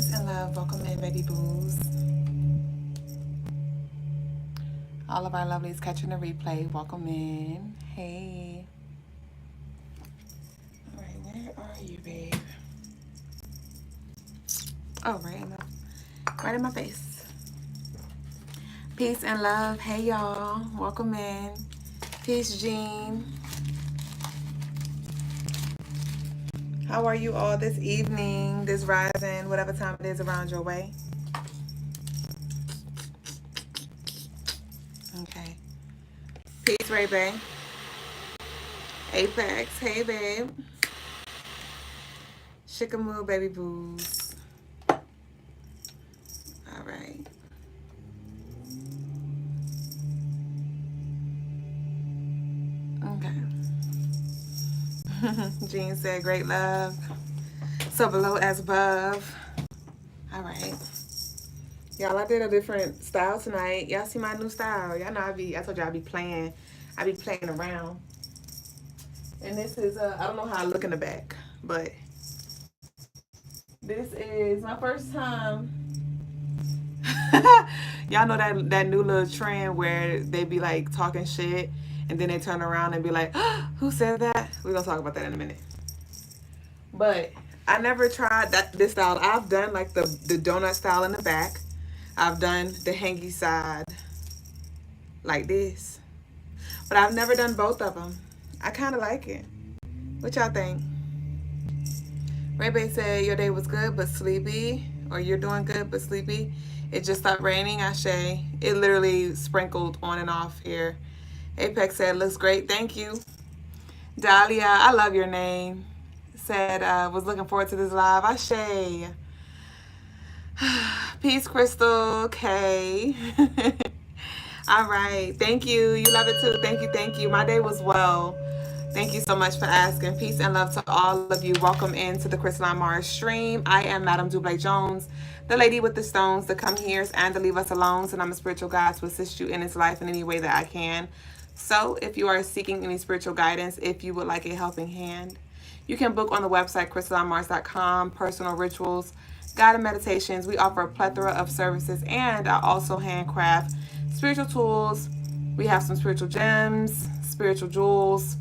Peace and love. Welcome in, baby boos. All of our lovelies catching the replay. Welcome in. Hey. All right, where are you, babe? Oh, right in my face. Peace and love. Hey, y'all. Welcome in. Peace, Jean. How are you all this evening, this rising, whatever time it is around your way? Okay. Peace, Ray Bay. Apex. Hey, babe. Shikamoo, baby boos. All right. Okay. Jean said, great love. So below as above. All right. Y'all, I did a different style tonight. Y'all see my new style. Y'all know I told y'all I be playing around. And this is, I don't know how I look in the back, but this is my first time. Y'all know that new little trend where they be like talking shit and then they turn around and be like, oh, who said that? We're gonna talk about that in a minute. But I never tried this style. I've done like the donut style in the back. I've done the hangy side like this. But I've never done both of them. I kind of like it. What y'all think? Ray Bay said your day was good but sleepy, or you're doing good but sleepy. It just stopped raining, Ashe. It literally sprinkled on and off here. Apex said, looks great, thank you. Dahlia, I love your name. Said, was looking forward to this live. Ashe. Peace, Crystal. K. All right. Thank you. You love it too. Thank you. My day was well. Thank you so much for asking. Peace and love to all of you. Welcome into the Crystaline Mars stream. I am Madame Dublé Jones, the lady with the stones, the come here's and to leave us alone. And I'm a spiritual guide to assist you in this life in any way that I can. So if you are seeking any spiritual guidance, if you would like a helping hand, you can book on the website crystalinemars.com, personal rituals, guided meditations. We offer a plethora of services, and I also handcraft spiritual tools. We have some spiritual gems, spiritual jewels,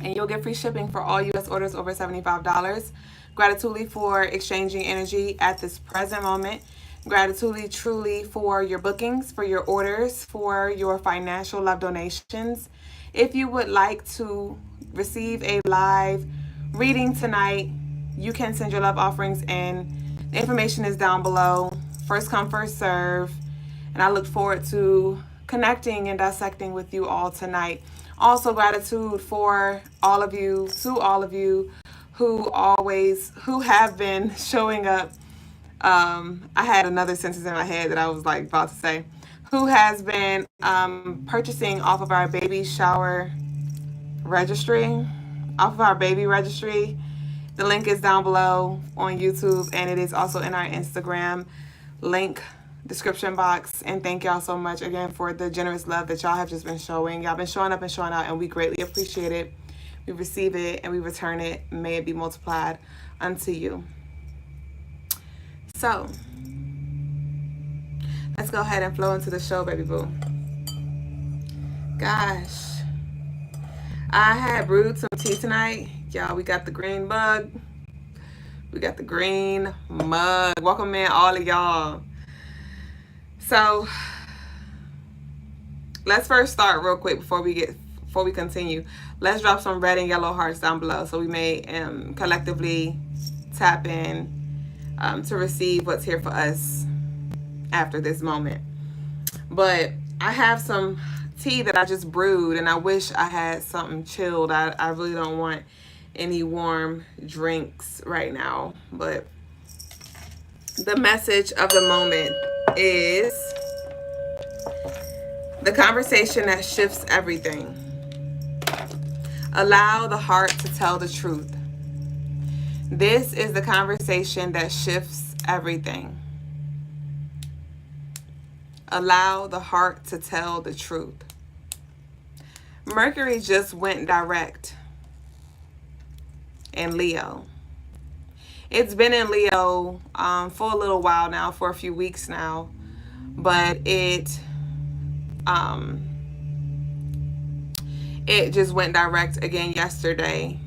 and you'll get free shipping for all U.S. orders over $75. Gratitude for exchanging energy at this present moment. Gratitude truly for your bookings, for your orders, for your financial love donations. If you would like to receive a live reading tonight, you can send your love offerings in. The information is down below. First come, first serve. And I look forward to connecting and dissecting with you all tonight. Also, gratitude for all of you, who have been showing up. I had another sentence in my head that I was like about to say. Who has been purchasing off of our baby shower registry, off of our baby registry. The link is down below on YouTube, and it is also in our Instagram link description box. And thank y'all so much again for the generous love that y'all have just been showing. Y'all been showing up and showing out, and we greatly appreciate it. We receive it and we return it. May it be multiplied unto you. So let's go ahead and flow into the show, baby boo. Gosh, I had brewed some tea tonight. Y'all, we got the green mug. We got the green mug. Welcome in, all of y'all. So let's first start real quick before we continue. Let's drop some red and yellow hearts down below so we may collectively tap in to receive what's here for us after this moment. But I have some tea that I just brewed, and I wish I had something chilled. I really don't want any warm drinks right now, but the message of the moment is the conversation that shifts everything. Allow the heart to tell the truth. This is the conversation that shifts everything. Allow the heart to tell the truth. Mercury just went direct in Leo. It's been in Leo for a little while now, for a few weeks now, but um, it just went direct again yesterday.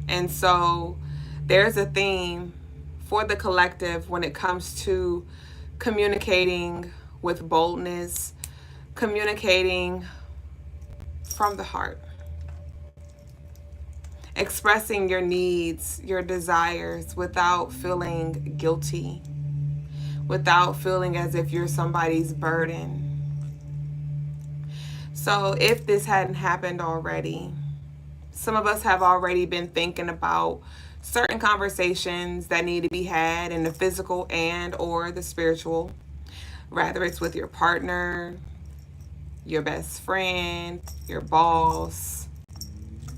And so there's a theme for the collective when it comes to communicating with boldness, communicating from the heart, expressing your needs, your desires without feeling guilty, without feeling as if you're somebody's burden. So if this hadn't happened already, some of us have already been thinking about certain conversations that need to be had in the physical and or the spiritual, whether it's with your partner, your best friend, your boss,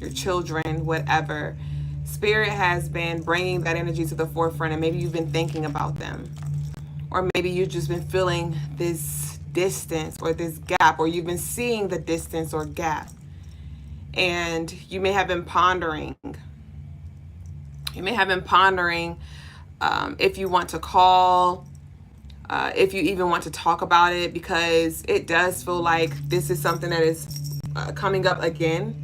your children, whatever. Spirit has been bringing that energy to the forefront, and maybe you've been thinking about them, or maybe you've just been feeling this distance or this gap, or you've been seeing the distance or gap, and you may have been pondering. You may have been pondering if you want to call, if you even want to talk about it, because it does feel like this is something that is coming up again.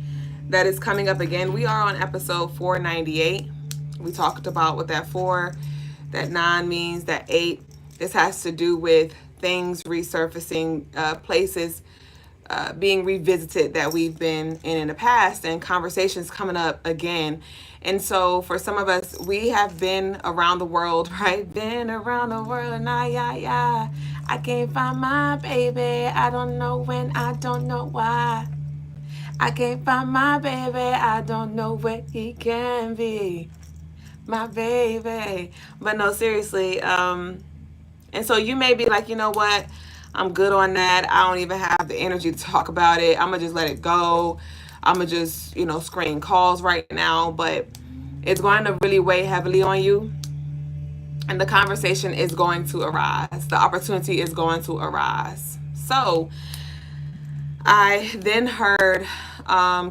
That is coming up again. We are on episode 498. We talked about what that 4, that 9 means, that 8. This has to do with things resurfacing, places being revisited that we've been in the past, and conversations coming up again. And so for some of us, we have been around the world, right? Been around the world, and I can't find my baby. I don't know when, I don't know why. I can't find my baby. I don't know where he can be. My baby. But no, seriously. And so you may be like, you know what? I'm good on that. I don't even have the energy to talk about it. I'm going to just let it go. I'm going to just, screen calls right now. But it's going to really weigh heavily on you. And the conversation is going to arise. The opportunity is going to arise. So I then heard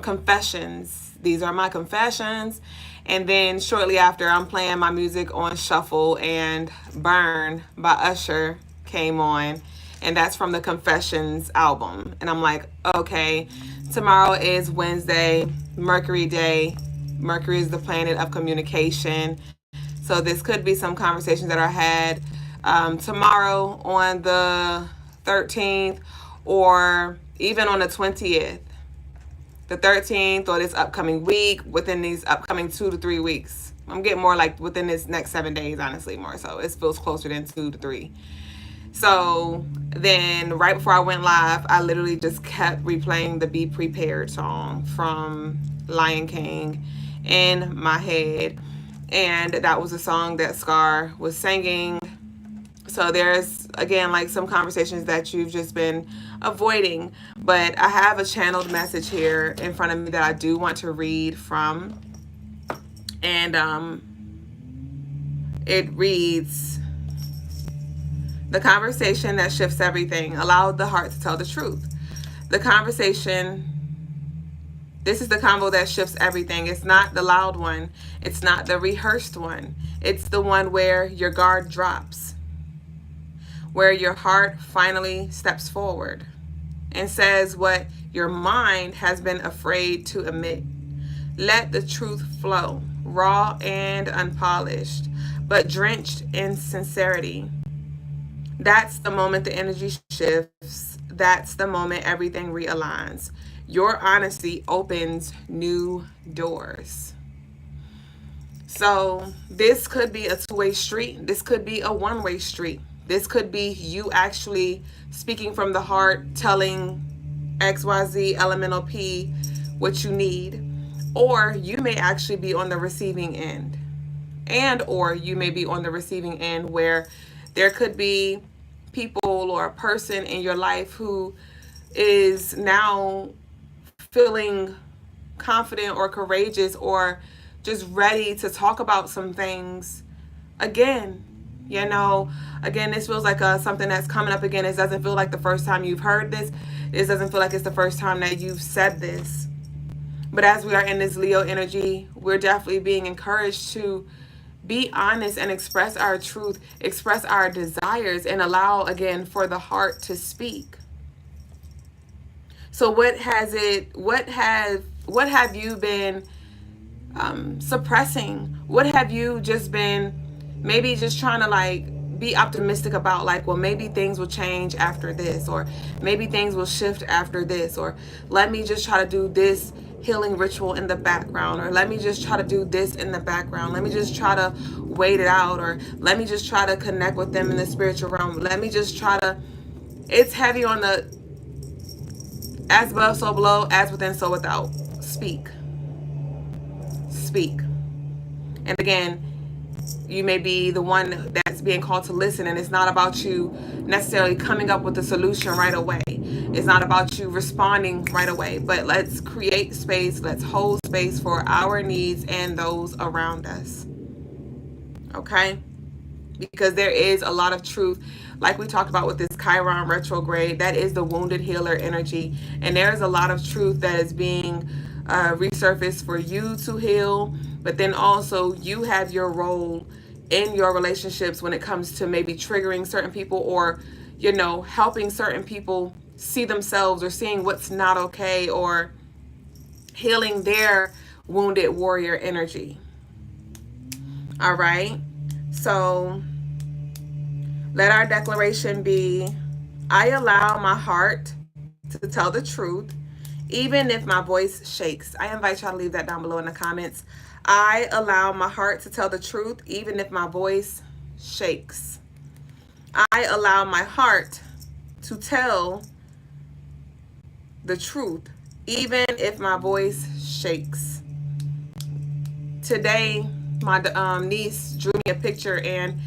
confessions. These are my confessions. And then shortly after, I'm playing my music on shuffle, and Burn by Usher came on. And that's from the Confessions album. And I'm like, okay, tomorrow is Wednesday, Mercury day. Mercury is the planet of communication. So this could be some conversations that are had tomorrow on the 13th, or even on the 20th, the 13th, or this upcoming week, within these upcoming 2 to 3 weeks. I'm getting more like within this next 7 days, honestly, more so. It feels closer than 2 to 3. So then right before I went live, I literally just kept replaying the Be Prepared song from Lion King in my head. And that was a song that Scar was singing. So there's, again, like some conversations that you've just been avoiding. But I have a channeled message here in front of me that I do want to read from. And it reads, the conversation that shifts everything. Allow the heart to tell the truth. The conversation, this is the convo that shifts everything. It's not the loud one. It's not the rehearsed one. It's the one where your guard drops, where your heart finally steps forward and says what your mind has been afraid to admit. Let the truth flow, raw and unpolished, but drenched in sincerity. That's the moment the energy shifts. That's the moment everything realigns. Your honesty opens new doors. So this could be a two-way street. This could be a one-way street. This could be you actually speaking from the heart, telling XYZ elemental P what you need. Or you may actually be on the receiving end. And or you may be on the receiving end where there could be people or a person in your life who is now feeling confident or courageous or just ready to talk about some things again. Again, this feels like something that's coming up again. It doesn't feel like the first time you've heard this. It doesn't feel like it's the first time that you've said this. But as we are in this Leo energy, we're definitely being encouraged to be honest and express our truth, express our desires, and allow, again, for the heart to speak. So what have you been suppressing? What have you just been maybe just trying to like be optimistic about, like, well, maybe things will change after this, or maybe things will shift after this, or let me just try to do this healing ritual in the background, or let me just try to do this in the background, let me just try to wait it out, or let me just try to connect with them in the spiritual realm, let me just try to. It's heavy on the as above so below, as within so without. Speak. And again, you may be the one that's being called to listen, and it's not about you necessarily coming up with a solution right away. It's not about you responding right away, but let's create space, let's hold space for our needs and those around us. Okay? Because there is a lot of truth, like we talked about with this Chiron retrograde, that is the wounded healer energy, and there is a lot of truth that is being resurfaced for you to heal, but then also you have your role in your relationships when it comes to maybe triggering certain people, or helping certain people see themselves, or seeing what's not okay, or healing their wounded warrior energy. All right, so let our declaration be: I allow my heart to tell the truth, even if my voice shakes. I invite y'all to leave that down below in the comments. I allow my heart to tell the truth, even if my voice shakes. I allow my heart to tell the truth, even if my voice shakes. Today, my niece drew me a picture, and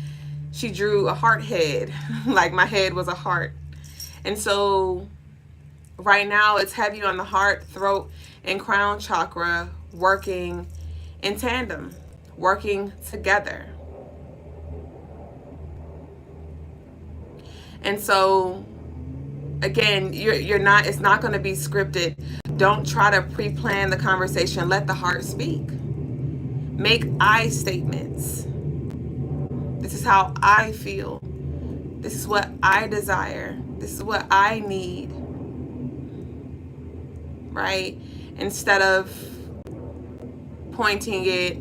she drew a heart head, like my head was a heart. And so right now it's heavy on the heart, throat, and crown chakra, working in tandem, working together. And so again, it's not going to be scripted. Don't try to pre-plan the conversation. Let the heart speak. Make I statements. This is how I feel. This is what I desire. This is what I need. Right? Instead of pointing it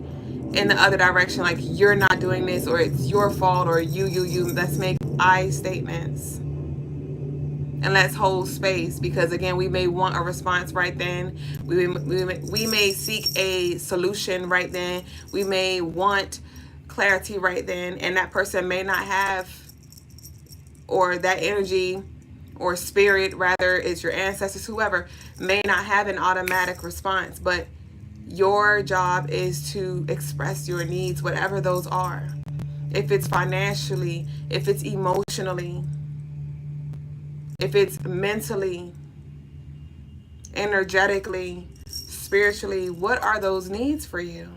in the other direction, like you're not doing this, or it's your fault, or you. Let's make I statements. And let's hold space, because again, we may want a response right then. We may seek a solution right then. We may want clarity right then, and that person may not have, or that energy or spirit, rather, is your ancestors, whoever, may not have an automatic response. But your job is to express your needs, whatever those are. If it's financially, if it's emotionally, if it's mentally, energetically, spiritually, what are those needs for you?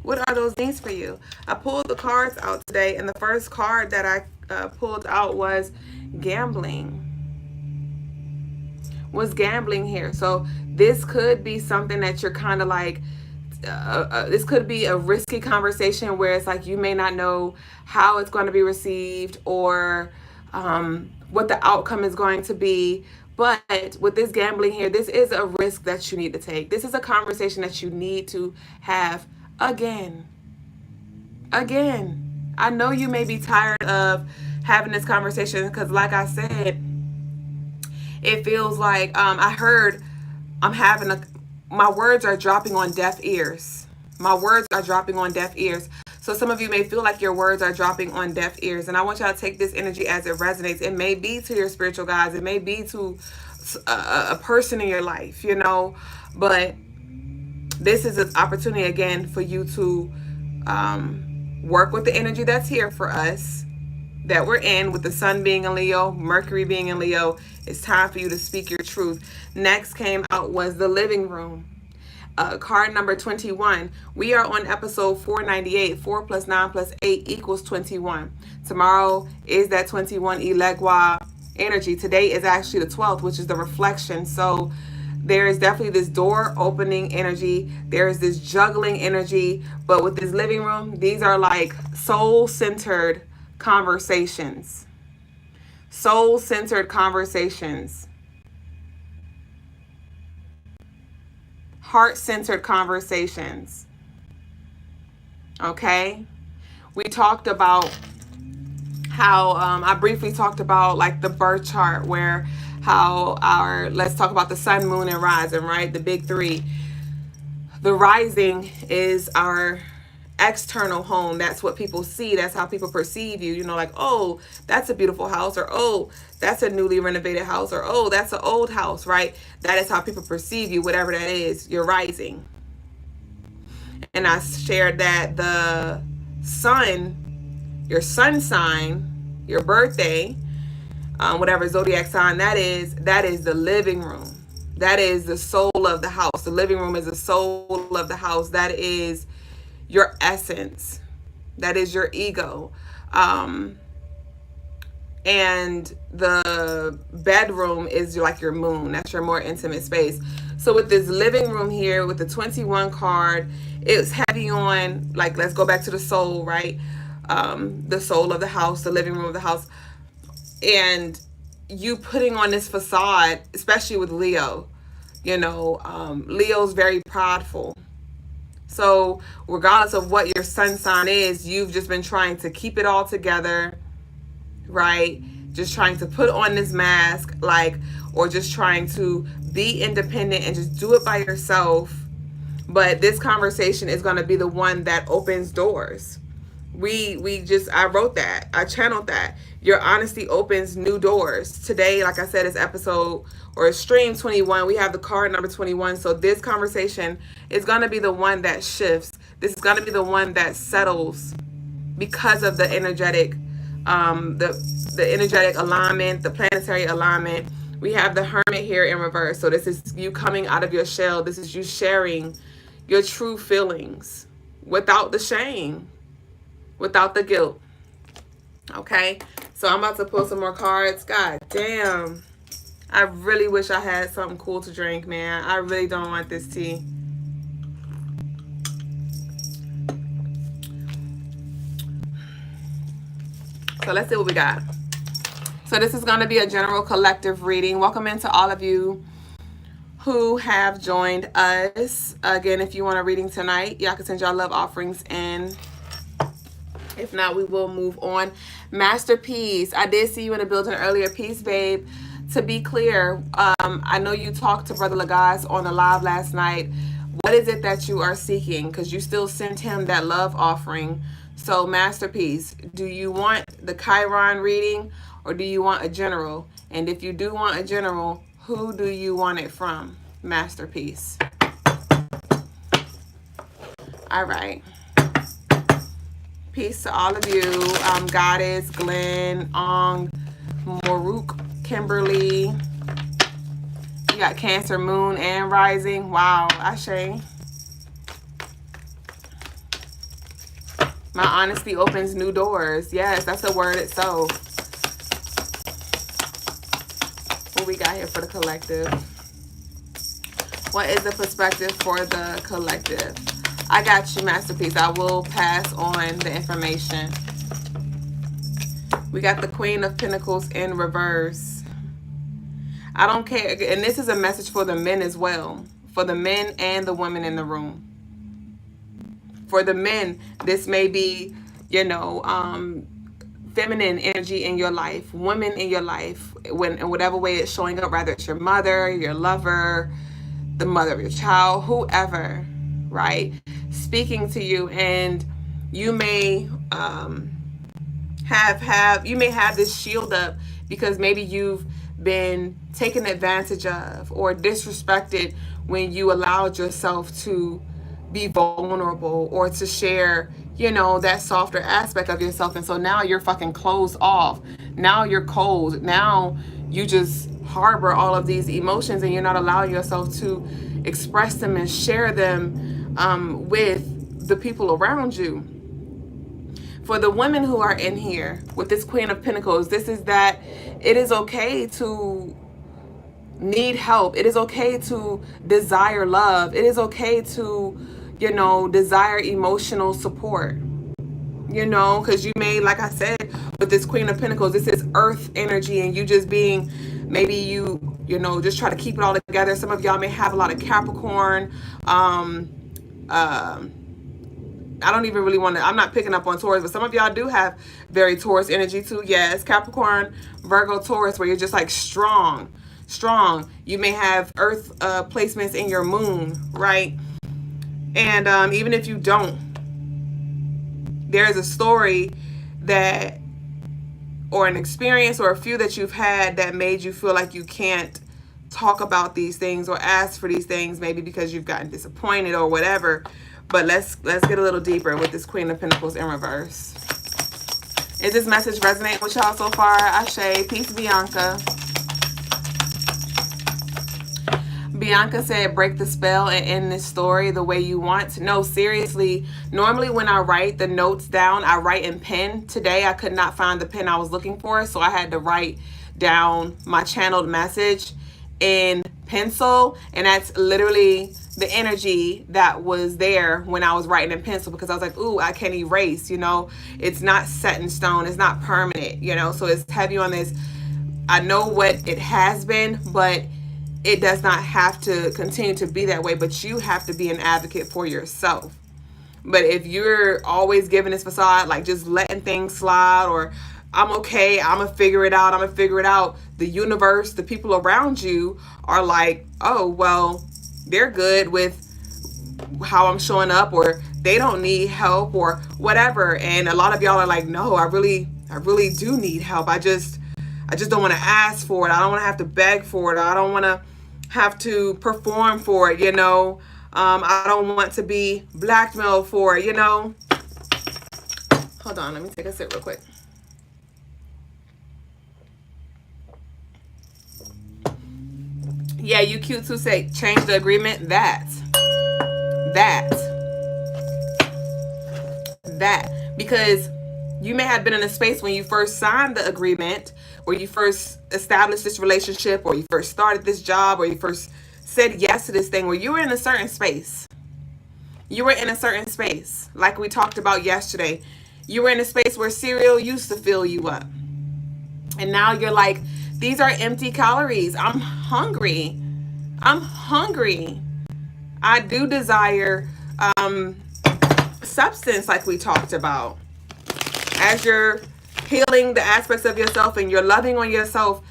What are those needs for you? I pulled the cards out today, and the first card that I pulled out was gambling. Was gambling here? So this could be something that you're kind of like, this could be a risky conversation where it's like you may not know how it's going to be received, or what the outcome is going to be. But with this gambling here, this is a risk that you need to take. This is a conversation that you need to have again. I know you may be tired of having this conversation, because like I said, it feels like my words are dropping on deaf ears. My words are dropping on deaf ears. So some of you may feel like your words are dropping on deaf ears. And I want y'all to take this energy as it resonates. It may be to your spiritual guides. It may be to a person in your life, But this is an opportunity, again, for you to work with the energy that's here for us, that we're in, with the sun being in Leo, Mercury being in Leo. It's time for you to speak your truth. Next came out was the living room. Card number 21. We are on episode 498. 4 plus 9 plus 8 equals 21. Tomorrow is that 21 Elegua energy. Today is actually the 12th, which is the reflection. So there is definitely this door opening energy. There is this juggling energy. But with this living room, these are like soul-centered conversations. Soul-centered conversations. Heart-centered conversations. Okay? We talked about how, I briefly talked about like the birth chart, where how let's talk about the sun, moon, and rising, right? The big three. The rising is our external home. That's what people see. That's how people perceive you. You know, like, oh, that's a beautiful house, or oh, that's a newly renovated house, or oh, that's an old house, right? That is how people perceive you, whatever that is, you're rising. And I shared that the sun, your sun sign, your birthday, whatever zodiac sign that is the living room. That is the soul of the house. The living room is the soul of the house. That is your essence. That is your ego. And the bedroom is like your moon. That's your more intimate space. So with this living room here, with the 21 card, it's heavy on, like, let's go back to the soul, right? The soul of the house, the living room of the house. And you putting on this facade, especially with Leo, you know, Leo's very prideful. So regardless of what your sun sign is, you've just been trying to keep it all together, right? Just trying to put on this mask, like, or just trying to be independent and just do it by yourself. But this conversation is going to be the one that opens doors. I wrote that. I channeled that. Your honesty opens new doors. Today, like I said, is episode or stream 21. We have the card number 21. So this conversation is going to be the one that shifts. This is going to be the one that settles because of the energetic, the energetic alignment, the planetary alignment. We have the Hermit here in reverse. So this is you coming out of your shell. This is you sharing your true feelings without the shame, without the guilt. Okay, so I'm about to pull some more cards. God damn, I really wish I had something cool to drink, man. I really don't want this tea. So let's see what we got. So this is going to be a general collective reading. Welcome into all of you who have joined us. Again, if you want a reading tonight, y'all can send y'all love offerings in. If not, we will move on. Masterpiece, I did see you in the building earlier. Peace, babe. To be clear, I know you talked to Brother Lagaz on the live last night. What is it that you are seeking? Because you still sent him that love offering. So, Masterpiece, do you want the Chiron reading or do you want a general? And if you do want a general, who do you want it from? Masterpiece. All right. Peace to all of you. Goddess, Glenn, Ong, Moruk, Kimberly. You got Cancer, Moon, and Rising. Wow, Ashe. My honesty opens new doors. Yes, that's a word itself. What we got here for the collective? What is the perspective for the collective? I got you, Masterpiece. I will pass on the information. We got the Queen of Pentacles in reverse. I don't care. And this is a message for the men as well. For the men and the women in the room. For the men, this may be, you know, feminine energy in your life. Women in your life. In whatever way it's showing up. Rather it's your mother, your lover, the mother of your child, whoever. Right? Speaking to you, and you may have this shield up because maybe you've been taken advantage of or disrespected when you allowed yourself to be vulnerable or to share, you know, that softer aspect of yourself. And so now you're fucking closed off. Now you're cold. Now you just harbor all of these emotions and you're not allowing yourself to express them and share them with the people around you. For the women who are in here with this Queen of Pentacles, this is that it is okay to need help. It is okay to desire love. It is okay to, you know, desire emotional support. You know, because you may, like I said, with this Queen of Pentacles, this is earth energy, and you just being, maybe you know, just try to keep it all together. Some of y'all may have a lot of Capricorn. Uh, I don't even really want to, I'm not picking up on Taurus, but some of y'all do have very Taurus energy too. Yes, Capricorn, Virgo, Taurus, where you're just like strong. You may have earth placements in your moon, right? And even if you don't, there's a story that, or an experience, or a few that you've had that made you feel like you can't talk about these things or ask for these things, maybe because you've gotten disappointed or whatever. But let's get a little deeper with this Queen of Pentacles in reverse. Is this message resonating with y'all so far? Ashe. Peace, Bianca. Bianca said, break the spell and end this story the way you want. No, seriously. Normally when I write the notes down, I write in pen. Today I could not find the pen I was looking for, so I had to write down my channeled message in pencil. And that's literally the energy that was there when I was writing in pencil, because I was like, ooh, I can erase, you know. It's not set in stone. It's not permanent, you know. So it's heavy on this. I know what it has been, but it does not have to continue to be that way. But you have to be an advocate for yourself. But if you're always giving this facade, like just letting things slide, or I'm okay, I'm gonna figure it out, the universe, the people around you are like, oh, well, they're good with how I'm showing up, or they don't need help, or whatever. And a lot of y'all are like, no, I really do need help. I just don't want to ask for it. I don't want to have to beg for it. I don't want to have to perform for it, you know. I don't want to be blackmailed for it, you know. Hold on, let me take a sip real quick. Yeah, you cute too. Say change the agreement. That. Because you may have been in a space when you first signed the agreement, or you first established this relationship, or you first started this job, or you first said yes to this thing, where you were in a certain space. You were in a certain space, like we talked about yesterday. You were in a space where cereal used to fill you up. And now you're like, these are empty calories. I'm hungry. I do desire substance, like we talked about. As you're healing the aspects of yourself and you're loving on yourself,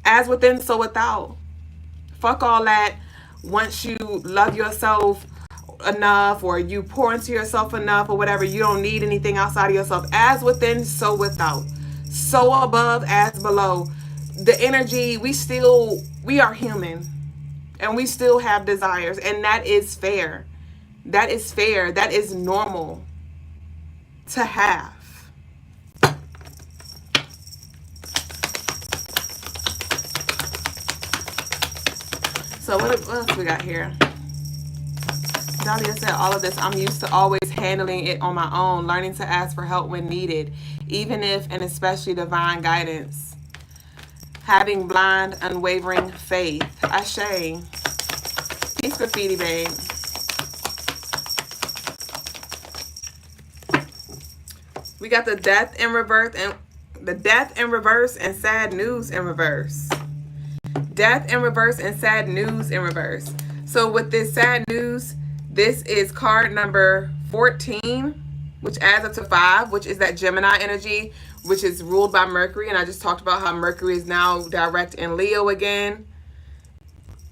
as within, so without. Fuck all that. Once you love yourself enough, or you pour into yourself enough, or whatever, you don't need anything outside of yourself. As within, so without. So above, as below. The energy, we are human, and we still have desires, and that is fair. That is fair. That is normal to have. So what else we got here? Dahlia said, all of this, I'm used to always handling it on my own, learning to ask for help when needed, even if and especially divine guidance. Having blind, unwavering faith. Ashe. Peace, graffiti, babe. We got the death in reverse and sad news in reverse. Death in reverse and sad news in reverse. So with this sad news, this is card number 14, which adds up to 5, which is that Gemini energy, which is ruled by Mercury. And I just talked about how Mercury is now direct in Leo again.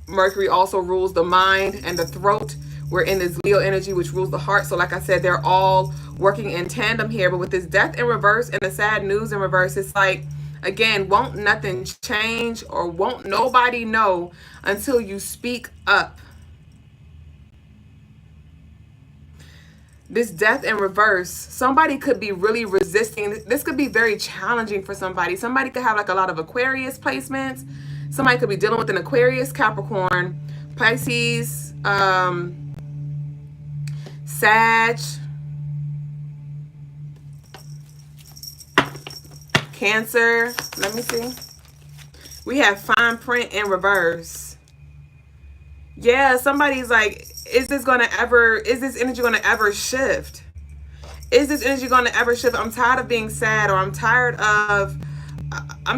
Mercury also rules the mind and the throat. We're in this Leo energy, which rules the heart. So like I said, they're all working in tandem here. But with this death in reverse and the sad news in reverse, it's like, again, won't nothing change, or won't nobody know until you speak up. This death in reverse, somebody could be really resisting. This could be very challenging for somebody. Somebody could have like a lot of Aquarius placements. Somebody could be dealing with an Aquarius, Capricorn, Pisces, Sag, Cancer. Let me see. We have fine print in reverse. Yeah, somebody's like, is this energy gonna ever shift? Is this energy gonna ever shift? I'm tired of being sad, or I'm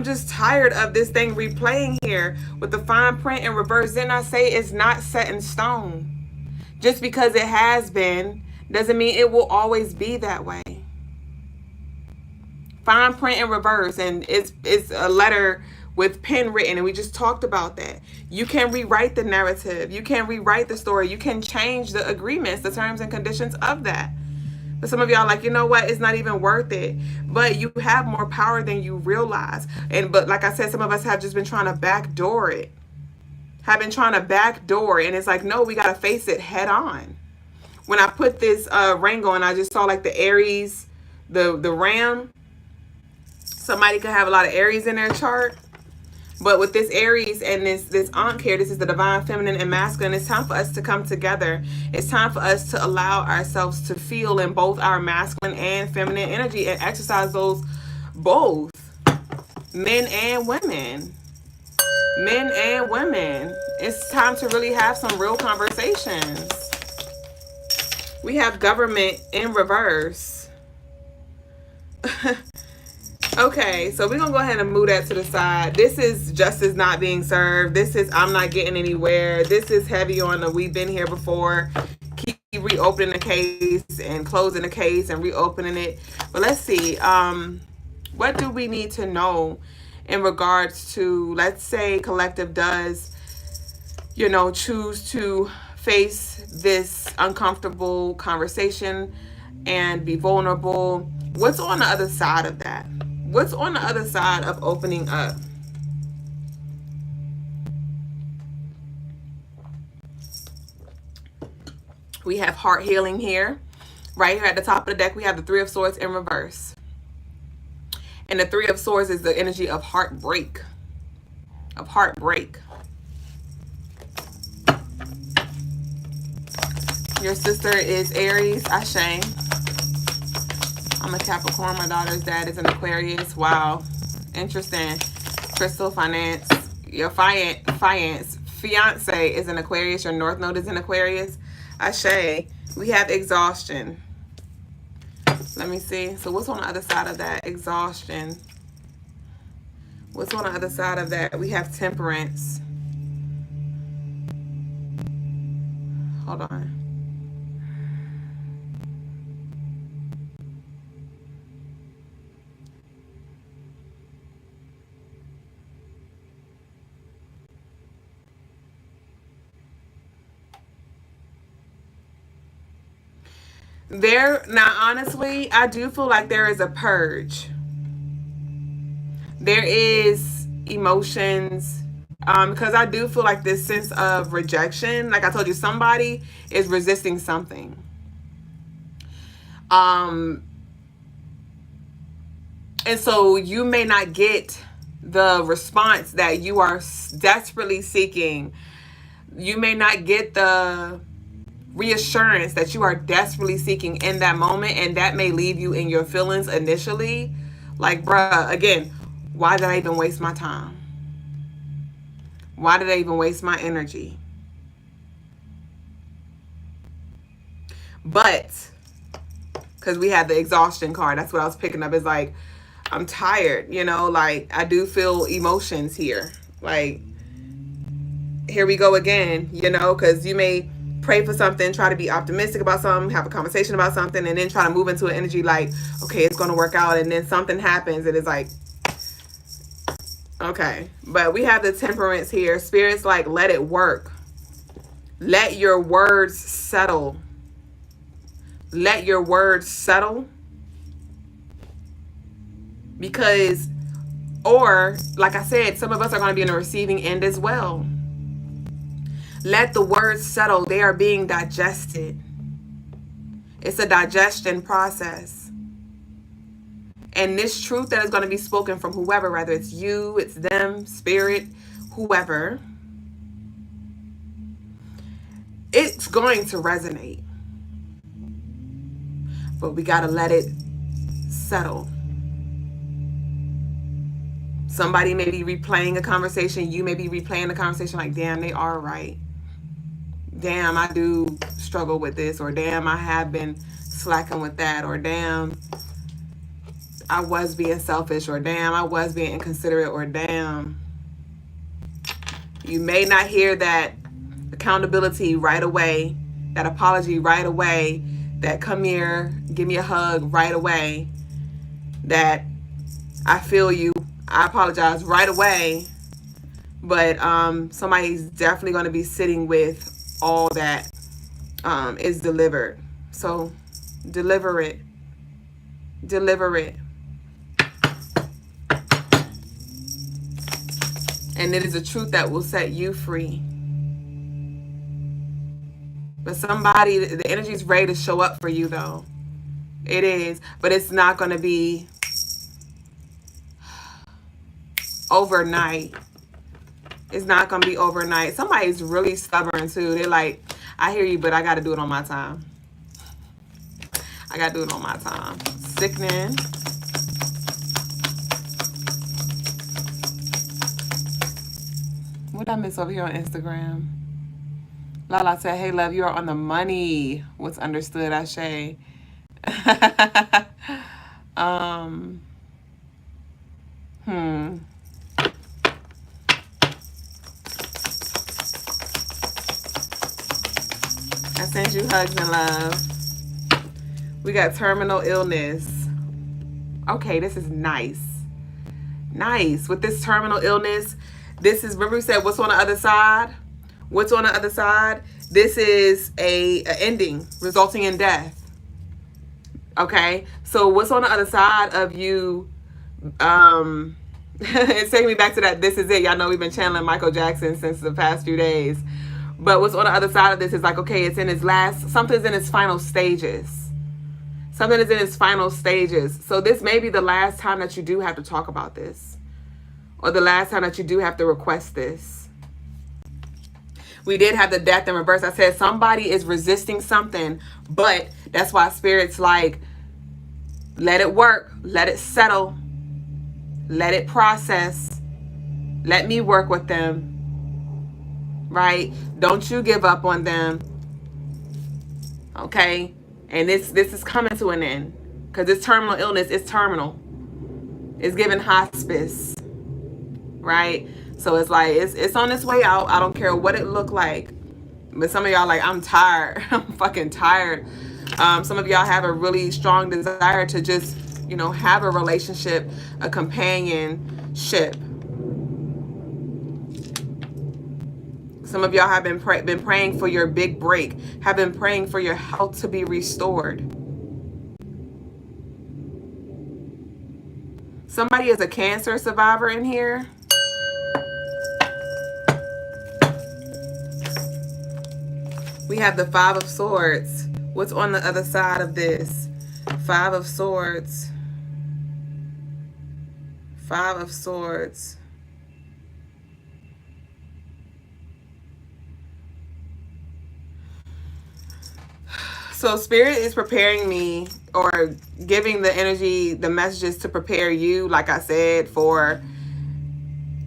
just tired of this thing replaying here with the fine print in reverse. Then I say it's not set in stone. Just because it has been doesn't mean it will always be that way. Fine print in reverse, and it's a letter with pen written, and we just talked about that. You can rewrite the narrative. You can rewrite the story. You can change the agreements, the terms and conditions of that. But some of y'all like, you know what? It's not even worth it. But you have more power than you realize. But like I said, some of us have just been trying to backdoor it. Have been trying to backdoor it. And it's like, no, we got to face it head on. When I put this ring on, I just saw like the Aries, the ram. Somebody could have a lot of Aries in their chart. But with this Aries and this Ankh here, this is the divine feminine and masculine. It's time for us to come together. It's time for us to allow ourselves to feel in both our masculine and feminine energy and exercise those both. Men and women. Men and women. It's time to really have some real conversations. We have government in reverse. Okay, so we're going to go ahead and move that to the side. This is justice not being served. This is I'm not getting anywhere. This is heavy on the we've been here before. Keep reopening the case and closing the case and reopening it. But let's see. What do we need to know in regards to, let's say collective does, choose to face this uncomfortable conversation and be vulnerable. What's on the other side of that? What's on the other side of opening up? We have heart healing here. Right here at the top of the deck, we have the Three of Swords in reverse. And the Three of Swords is the energy of heartbreak. Of heartbreak. Your sister is Aries, Ashe. I'm a Capricorn. My daughter's dad is an Aquarius. Wow. Interesting. Crystal, finance. Your fiance is an Aquarius. Your North Node is an Aquarius. Ashe. We have exhaustion. Let me see. So what's on the other side of that? Exhaustion. What's on the other side of that? We have temperance. Hold on. Now honestly, I do feel like there is a purge. There is emotions, because I do feel like this sense of rejection. Like I told you, somebody is resisting something. And so you may not get the response that you are desperately seeking. You may not get the reassurance that you are desperately seeking in that moment, and that may leave you in your feelings initially. Like, bruh, again, why did I even waste my time? Why did I even waste my energy? But because we had the exhaustion card, that's what I was picking up. Is like, I'm tired, like I do feel emotions here. Like, here we go again, because you may pray for something, try to be optimistic about something, have a conversation about something, and then try to move into an energy like, okay, it's going to work out, and then something happens and it's like, okay. But we have the temperance here. Spirit's like, let it work. Let your words settle. Let your words settle. Because, or like I said, some of us are going to be in the receiving end as well. Let the words settle. They are being digested. It's a digestion process. And this truth that is going to be spoken from whoever, whether it's you, it's them, spirit, whoever, it's going to resonate. But we got to let it settle. Somebody may be replaying a conversation. You may be replaying the conversation like, damn, they are right. Damn, I do struggle with this. Or damn, I have been slacking with that. Or damn, I was being selfish. Or damn, I was being inconsiderate. Or damn, you may not hear that accountability right away, that apology right away, that come here, give me a hug right away, that I feel you, I apologize right away. But somebody's definitely going to be sitting with all that is delivered. So deliver it. Deliver it. And it is a truth that will set you free. But somebody, the energy is ready to show up for you, though. It is. But it's not going to be overnight. It's not going to be overnight. Somebody's really stubborn, too. They're like, I hear you, but I got to do it on my time. I got to do it on my time. Sickening. What did I miss over here on Instagram? Lala said, hey, love, you are on the money. What's understood, Ashe? I send you hugs and love. We got terminal illness. Okay, this is nice. Nice. With this terminal illness, this is, remember we said, what's on the other side? What's on the other side? This is a ending resulting in death. Okay? So what's on the other side of you, it's taking me back to that, this is it. Y'all know we've been channeling Michael Jackson since the past few days. But what's on the other side of this is like, okay, it's in its last, something's in its final stages. Something is in its final stages. So this may be the last time that you do have to talk about this. Or the last time that you do have to request this. We did have the death in reverse. I said somebody is resisting something, but that's why Spirit's like, let it work. Let it settle. Let it process. Let me work with them. Right? Don't you give up on them. Okay? And this is coming to an end. Because this terminal illness is terminal. It's given hospice. Right? So it's like, it's on its way out. I don't care what it looked like. But some of y'all like, I'm tired. I'm fucking tired. Some of y'all have a really strong desire to just, you know, have a relationship, a companionship. Some of y'all have been praying for your big break, have been praying for your health to be restored. Somebody is a cancer survivor in here. We have the Five of Swords. What's on the other side of this? Five of Swords. Five of Swords. So Spirit is preparing me, or giving the energy, the messages to prepare you, like I said, for,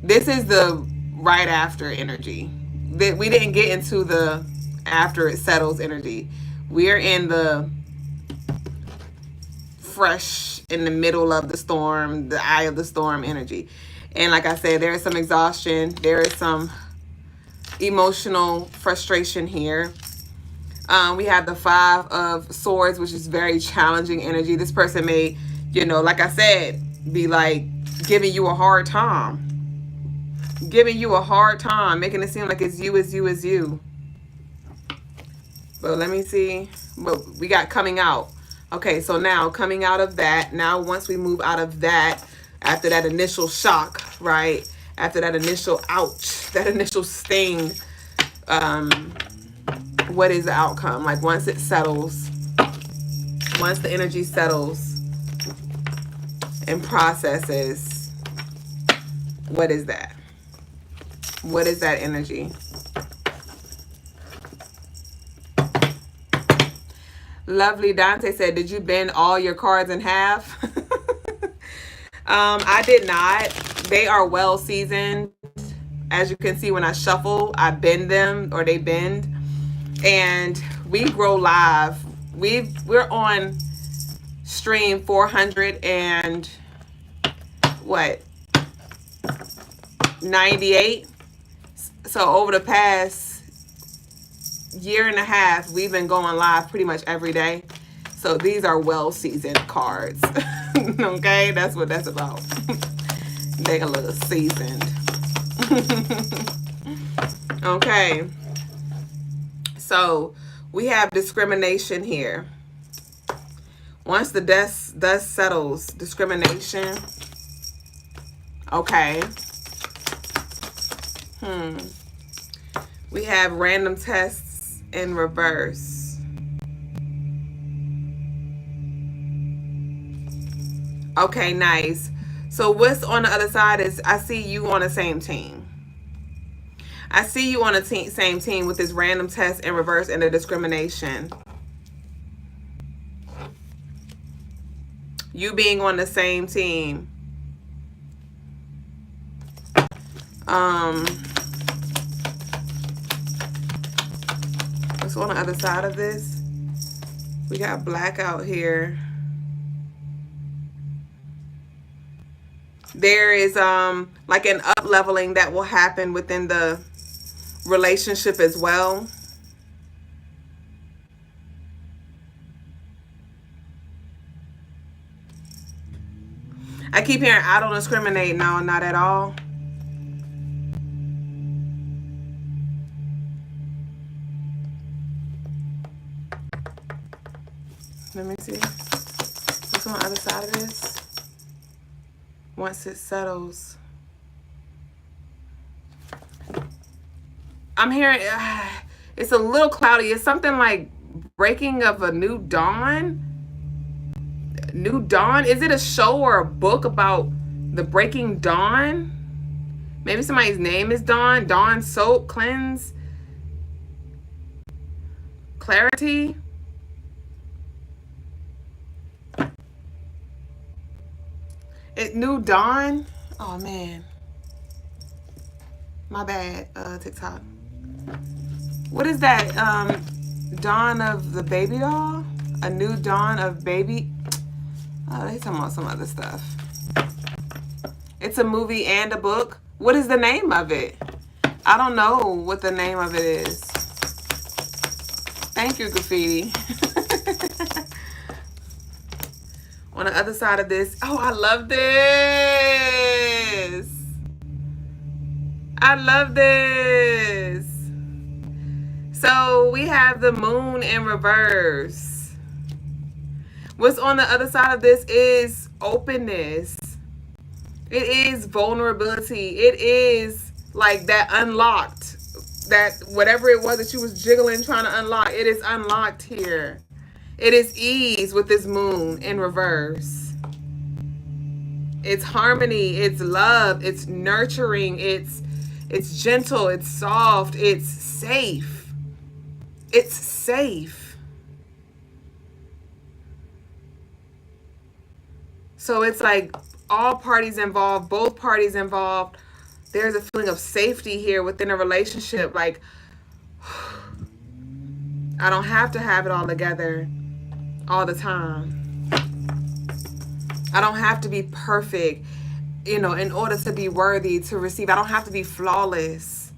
this is the right after energy. We didn't get into the after it settles energy. We're in the fresh, in the middle of the storm, the eye of the storm energy. And like I said, there is some exhaustion. There is some emotional frustration here. We have the Five of Swords, which is very challenging energy. This person may, you know, like I said, be like giving you a hard time. Giving you a hard time, making it seem like it's you, it's you, it's you. But let me see. But we got coming out. Okay, so now coming out of that, now once we move out of that, after that initial shock, right? After that initial ouch, that initial sting, what is the outcome? Like once it settles, once the energy settles and processes, what is that? What is that energy? Lovely Dante said, did you bend all your cards in half? I did not. they are well seasoned. As you can see, when I shuffle, I bend them, or they bend. And we grow live. We're on stream 400 and what, 98. So over the past year and a half, we've been going live pretty much every day. So these are well seasoned cards. Okay, that's what that's about. They a little seasoned. Okay, so we have discrimination here. Once the dust settles, discrimination. Okay. We have random tests in reverse. Okay, nice. So what's on the other side is, I see you on the same team. I see you on the same team with this random test in reverse and the discrimination. You being on the same team. What's on the other side of this? We got blackout here. There is like an up leveling that will happen within the relationship as well. I keep hearing, I don't discriminate. No, not at all. Let me see. What's on the other side of this? Once it settles. I'm hearing, it's a little cloudy. It's something like breaking of a new dawn. New dawn? Is it a show or a book about the breaking dawn? Maybe somebody's name is Dawn. Dawn soap, cleanse, clarity. New dawn. Oh man, my bad. TikTok. What is that? Dawn of the baby doll. A new dawn of baby. Oh, they talking about some other stuff. It's a movie and a book. What is the name of it? I don't know what the name of it is. Thank you, Graffiti. On the other side of this, oh, I love this. I love this. So we have the moon in reverse. What's on the other side of this is openness. It is vulnerability. It is like that unlocked, that whatever it was that you was jiggling trying to unlock, it is unlocked here. It is ease with this moon in reverse. It's harmony, it's love, it's nurturing, it's gentle, it's soft, it's safe. It's safe. So it's like all parties involved, both parties involved. There's a feeling of safety here within a relationship. Like, I don't have to have it all together all the time. I don't have to be perfect, in order to be worthy to receive. I don't have to be flawless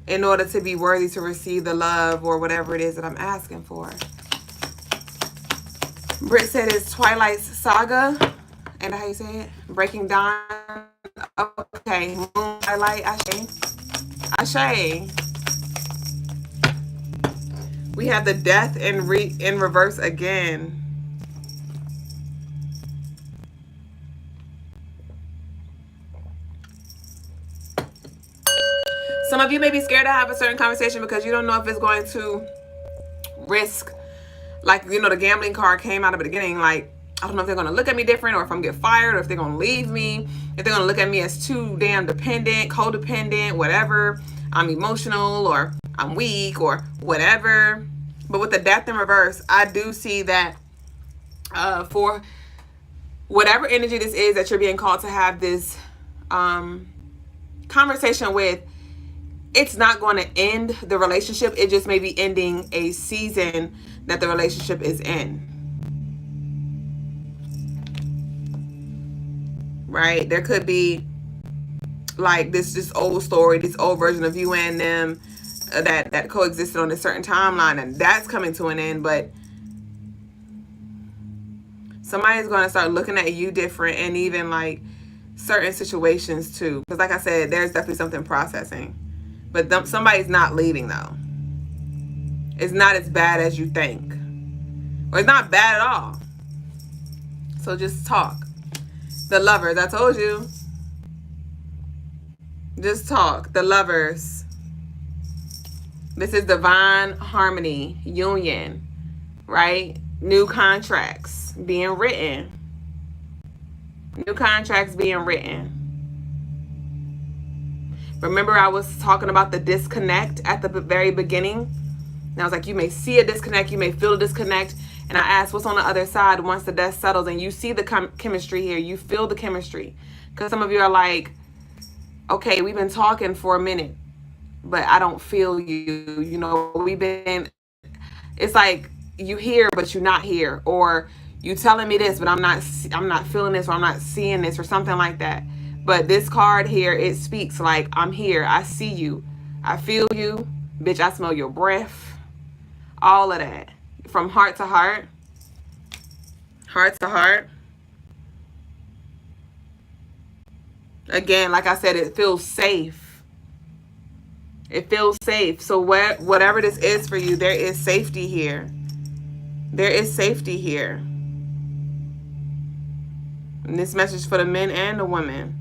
in order to be worthy to receive the love or whatever it is that I'm asking for. Britt said it's Twilight Saga. And how you say it? Breaking Dawn. Okay. Moon, Twilight, Ashe. Ashe. We have the death in reverse again. Some of you may be scared to have a certain conversation because you don't know if it's going to risk, like, the gambling card came out of the beginning, like, I don't know if they're going to look at me different, or if I'm going to get fired, or if they're going to leave me, if they're going to look at me as too damn dependent, codependent, whatever. I'm emotional, or I'm weak, or whatever. But with the death in reverse, I do see that for whatever energy this is that you're being called to have this conversation with, it's not going to end the relationship. It just may be ending a season that the relationship is in. Right? There could be like this old story, this old version of you and them that coexisted on a certain timeline, and that's coming to an end. But somebody's going to start looking at you different, and even like certain situations too. Because like I said, there's definitely something processing. But somebody's not leaving though. It's not as bad as you think. Or it's not bad at all. So just talk. The Lovers, I told you. Just talk. The Lovers. This is divine harmony, union, right? New contracts being written. New contracts being written. Remember I was talking about the disconnect at the very beginning? And I was like, you may see a disconnect, you may feel a disconnect. And I asked, what's on the other side once the dust settles? And you see the chemistry here. You feel the chemistry. Because some of you are like, okay, we've been talking for a minute, but I don't feel you. You know, it's like you here, but you're not here. Or you telling me this, but I'm not feeling this, or I'm not seeing this, or something like that. But this card here, it speaks like, I'm here. I see you. I feel you. Bitch, I smell your breath. All of that. From heart to heart. Heart to heart. Again, like I said, it feels safe. It feels safe. So whatever this is for you, there is safety here. There is safety here. And this message for the men and the women.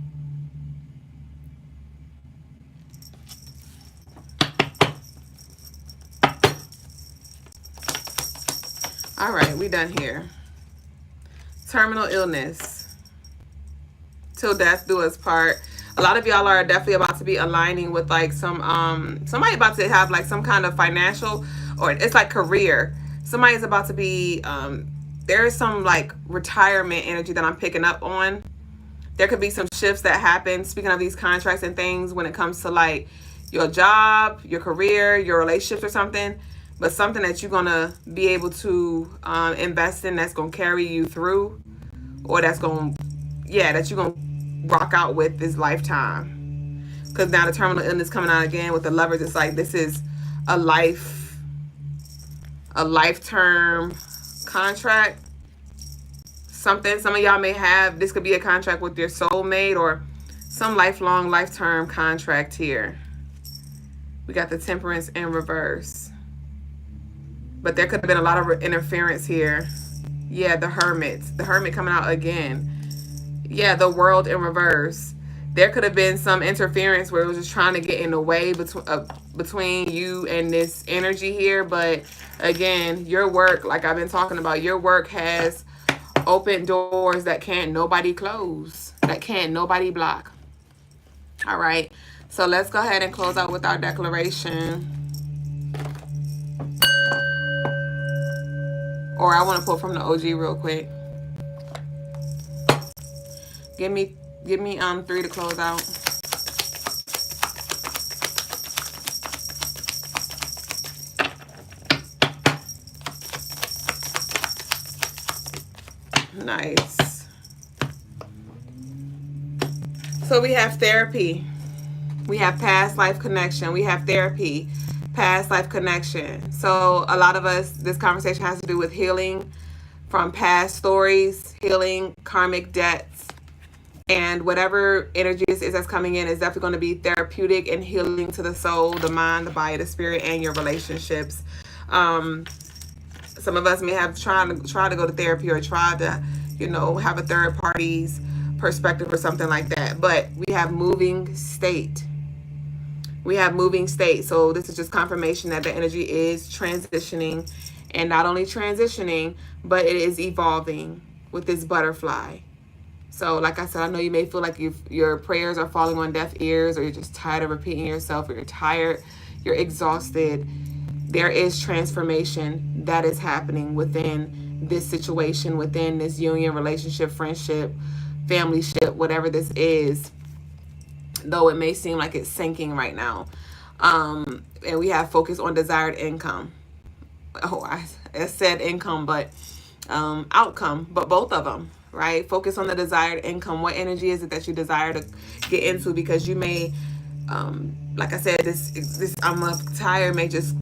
All right, we done here. Terminal illness. Till death do us part. A lot of y'all are definitely about to be aligning with like somebody about to have like some kind of financial, or it's like career. Somebody's about to be there is some like retirement energy that I'm picking up on. There could be some shifts that happen, speaking of these contracts and things, when it comes to like your job, your career, your relationships or something. But something that you're going to be able to invest in that's going to carry you through, or that's going to, that you're going to rock out with this lifetime. Because now the terminal illness coming out again with the Lovers, it's like this is a life-term contract. Something some of y'all may have. This could be a contract with your soulmate, or some lifelong, life-term contract here. We got the Temperance in reverse. But there could have been a lot of interference here. Yeah, the Hermit. The Hermit coming out again. Yeah, the World in reverse. There could have been some interference where it was just trying to get in the way between you and this energy here. But again, your work, like I've been talking about, your work has opened doors that can't nobody close. That can't nobody block. All right. So let's go ahead and close out with our declaration. Or I want to pull from the OG real quick. Give me 3 to close out. Nice. So we have therapy. We have past life connection. We have therapy. Past life connection. So a lot of us, this conversation has to do with healing from past stories, healing karmic debts, and whatever energy this is that's coming in is definitely going to be therapeutic and healing to the soul, the mind, the body, the spirit, and your relationships. Some of us may have tried to go to therapy, or tried to, have a third party's perspective or something like that. But we have moving state. We have moving state. So this is just confirmation that the energy is transitioning, and not only transitioning, but it is evolving with this butterfly. So like I said, I know you may feel like your prayers are falling on deaf ears, or you're just tired of repeating yourself, or you're tired, you're exhausted. There is transformation that is happening within this situation, within this union, relationship, friendship, family ship, whatever this is. though it may seem like it's sinking right now. And we have focus on desired income. Oh, I said income, but outcome, but both of them, right? Focus on the desired income. What energy is it that you desire to get into? Because you may, like I said, this I'm tired may just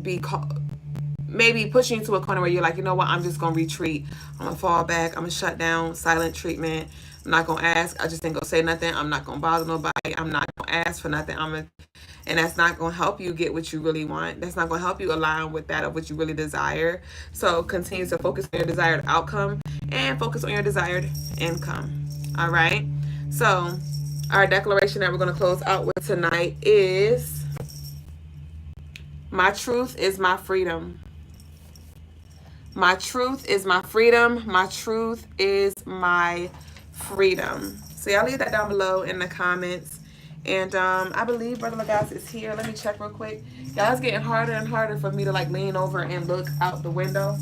be maybe pushing you to a corner where you're like, you know what, I'm just gonna retreat. I'm gonna fall back. I'm gonna shut down. Silent treatment. I'm not gonna ask. I just ain't gonna say nothing. I'm not gonna bother nobody. I'm not gonna ask for nothing. And that's not gonna help you get what you really want. That's not gonna help you align with that of what you really desire. So continue to focus on your desired outcome and focus on your desired income. All right. So our declaration that we're gonna close out with tonight is, my truth is my freedom. My truth is my freedom. My truth is my freedom. So y'all leave that down below in the comments. And I believe Brother Lagasse is here. Let me check real quick. Y'all, it's getting harder and harder for me to like lean over and look out the window.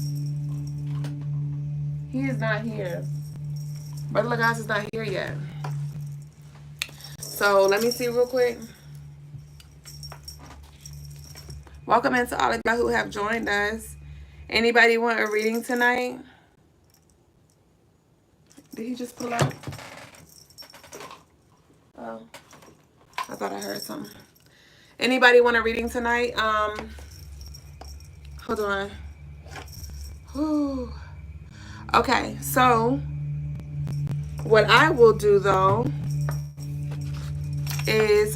He is not here. Brother Lagasse is not here yet. So let me see real quick. Welcome into all of y'all who have joined us. Anybody want a reading tonight? Did he just pull out? Oh, I thought I heard something. Anybody want a reading tonight? Hold on. Whew. Okay, so what I will do though is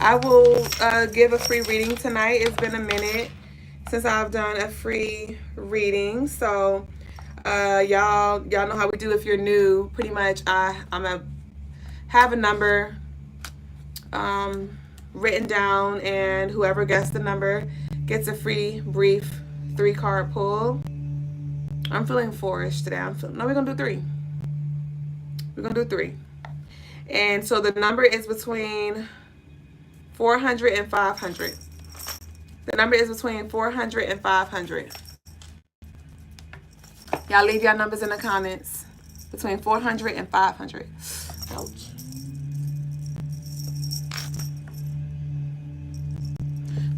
I will give a free reading tonight. It's been a minute since I've done a free reading. So y'all know how we do. If you're new, pretty much I'm gonna have a number written down, and whoever gets the number gets a free brief 3-card pull. I'm feeling 4-ish today. No, we're gonna do 3. We're gonna do 3. And so the number is between 400 and 500. The number is between 400 and 500. Y'all leave y'all numbers in the comments. Between 400 and 500. Ouch.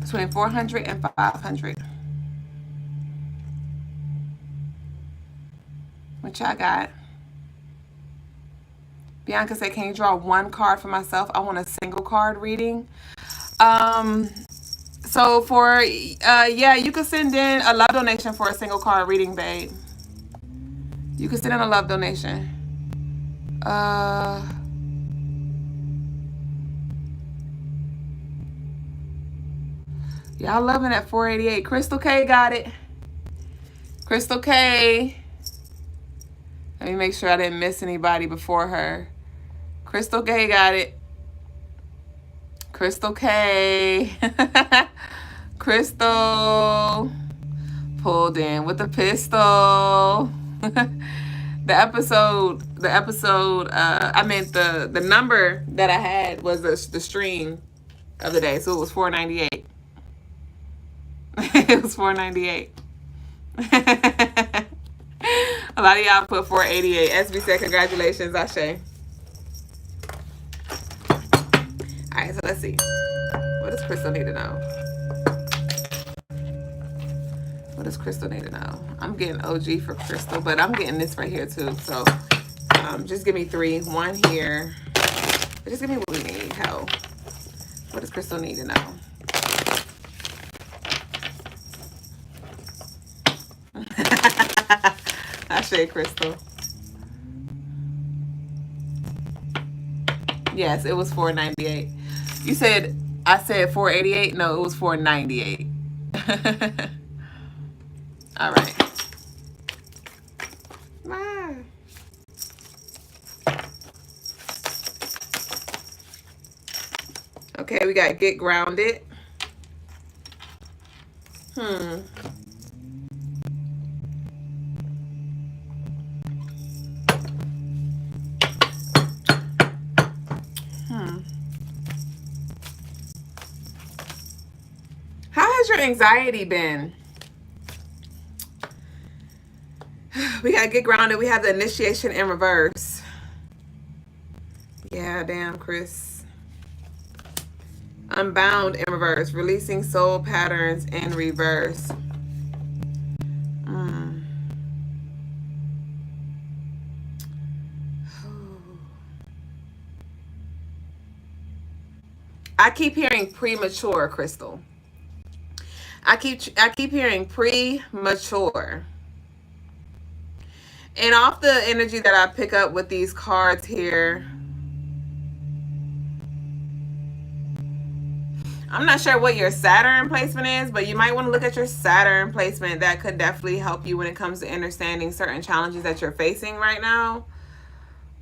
Between 400 and 500. What y'all got? Bianca said, can you draw 1 card for myself? I want a single card reading. So for, yeah, you could send in a love donation for a single card reading, babe. You could send in a love donation. Y'all loving at 488. Crystal K got it. Crystal K. Let me make sure I didn't miss anybody before her. Crystal K got it. Crystal K. Crystal pulled in with a pistol. The number that I had was the stream of the day, so it was 498. It was 498. A lot of y'all put 488. SB said, congratulations, Ashe. Alright, so let's see. What does Crystal need to know? What does Crystal need to know? I'm getting OG for Crystal, but I'm getting this right here too. So just give me 3. 1 here. Just give me what we need. Hell. What does Crystal need to know? I say Crystal. Yes, it was 498. You said I said 488? No, it was 498. All right. Okay, we got get grounded. How has your anxiety been? We got get grounded. We have the initiation in reverse. Yeah, damn, Chris. Unbound in reverse. Releasing soul patterns in reverse. I keep hearing premature, Crystal. I keep hearing premature. And off the energy that I pick up with these cards here, I'm not sure what your Saturn placement is, but you might want to look at your Saturn placement. That could definitely help you when it comes to understanding certain challenges that you're facing right now.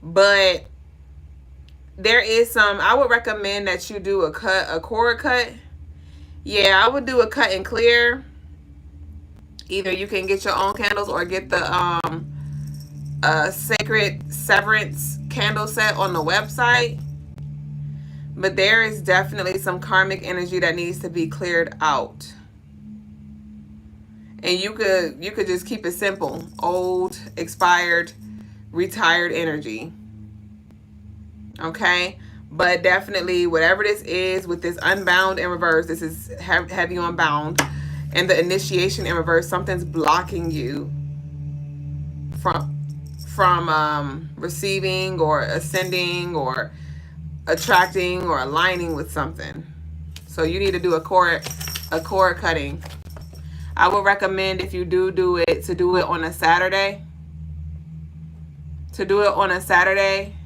But there is some, I would recommend that you do a cord cut. Yeah, I would do a cut and clear. Either you can get your own candles or get the Sacred Severance candle set on the website. But there is definitely some karmic energy that needs to be cleared out. And you could just keep it simple. Old, expired, retired energy. Okay? But definitely whatever this is with this unbound in reverse, this is heavy on bound. And the initiation in reverse, something's blocking you from receiving or ascending or attracting or aligning with something. So you need to do a cord cutting. I would recommend, if you do it, to do it on a Saturday. To do it on a Saturday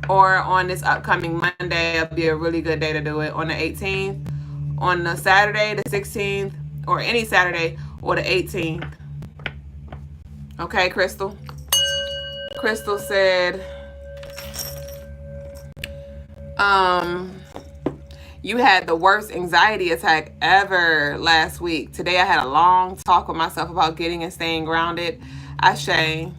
or on this upcoming Monday. It'll be a really good day to do it, on the 18th, on the Saturday the 16th, or any Saturday, or the 18th. Okay, Crystal? Crystal said, you had the worst anxiety attack ever last week. Today I had a long talk with myself about getting and staying grounded. Ashe.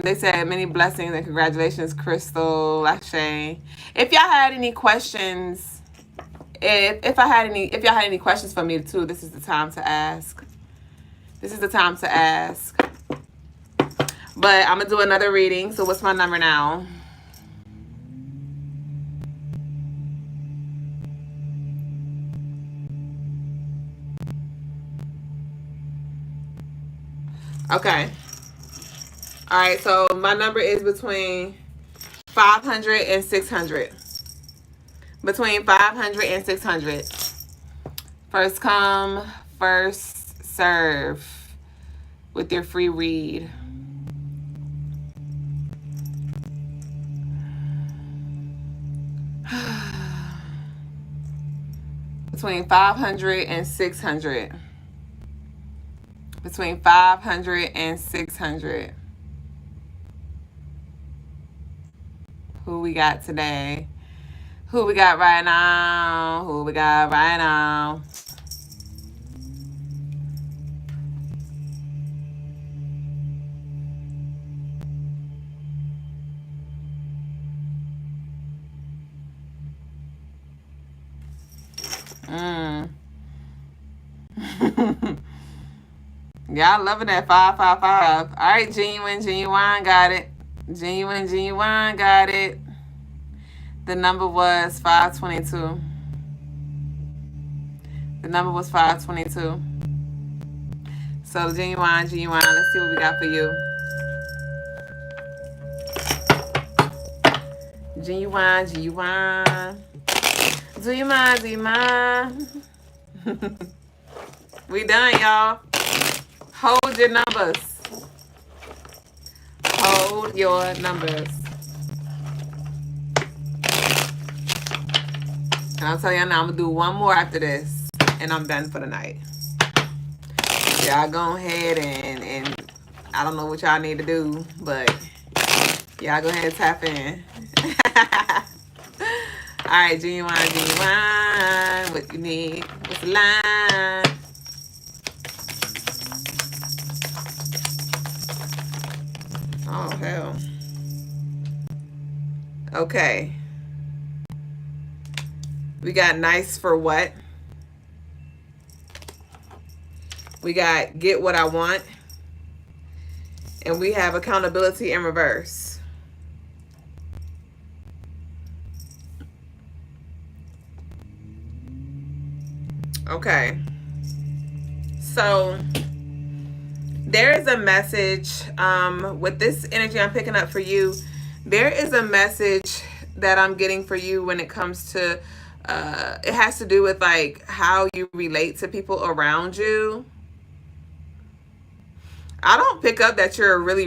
They said many blessings and congratulations, Crystal. Ashe. If y'all had any questions, if y'all had any questions for me too, this is the time to ask. This is the time to ask. But I'm gonna do another reading. So what's my number now? Okay. All right, so my number is between 500 and 600. Between 500 and 600. First come, first serve with your free read. Between 500 and 600. Between 500 and 600. Who we got today? Who we got right now? Who we got right now? Y'all loving that 555. All right, genuine got it. Genuine got it. The number was 522. The number was 522. So genuine, let's see what we got for you. Genuine. Do you mind? We done, y'all. Hold your numbers. Hold your numbers. And I'll tell y'all now, I'm going to do one more after this. And I'm done for the night. Y'all go ahead and I don't know what y'all need to do, but y'all go ahead and tap in. All right, genuine. What you need? What's the line? Oh, hell. Okay. We got nice for what? We got get what I want. And we have accountability in reverse. Okay. So there is a message with this energy I'm picking up for you. There is a message that I'm getting for you when it comes to it has to do with like how you relate to people around you. I don't pick up that you're a really